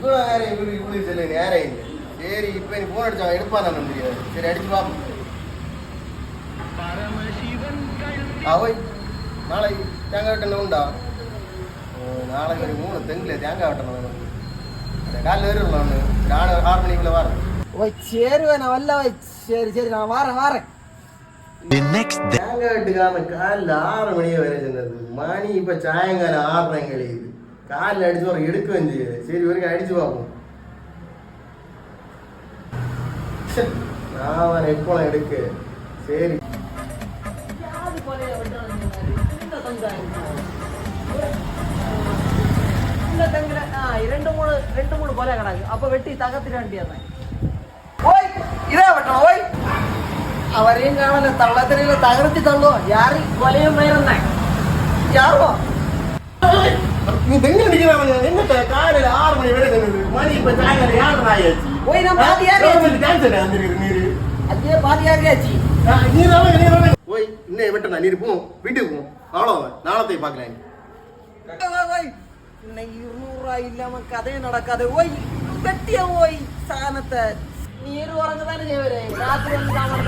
இவ்வளோ நேரம் இவ்வளோ சொல்லு நேரம் இல்லை. சரி இப்போ நீ ஃபோன் அடிச்சா எடுப்பான் நான் முடியாது. சரி அடிச்சு பார்ப்போம். ஓய் நாளைக்கு தேங்காய் வெட்டணும் உண்டா? நாளைக்கு ஒரு 3 தெங்கில் தேங்காய் வெட்டணும் வேணும். காலையில் வருவேன் நான் 6 மணிக்குள்ளே வரேன். ஓய் சரி நான் வரல. சரி சரி நான் வரேன். தேங்காய் வெட்டுக்காம காலையில் 6 மணிக்கு வர சொன்னது. மணி இப்போ சாயங்காலம் 6 கழியுது. காலில் அடிச்சு ஒரு எடுக்க வந்து சரி வரைக்கும் அடிச்சு பார்ப்போம். நான் எப்போ எடுக்க சரி ரெண்டு மூணு போல கிடக்கு. அப்ப வெட்டி தகர்த்திட வேண்டியது. ஓய் இதே வெட்டணும். ஓய் அவரையும் காணல தள்ளத்திரையில தகர்த்தி தள்ளும். யாரு கொலையும் மயிரந்தேன் யாரோ நீ தெங்க நிக்கிறாங்க. என்ன காலையில 6 மணி வரை மணி இப்ப சாயங்காலம் 7 ஆயாச்சு. ஓய் நான் பாதியாரியாச்சு. அதே பாதியாரியாச்சு. ஓய் இன்னும் வெட்டா நீர் போ வீட்டுக்கு போ. அவ்வளோதான் நாளத்தை பார்க்கலாம். இன்னைக்கு 200 ரூபாய் இல்லாம கதையே நடக்காது. ஓய் வெட்டிய ஓய் சாணத்தை நீர் உறங்க தானே செய்வாரு. ராத்திரி வந்து சாமான்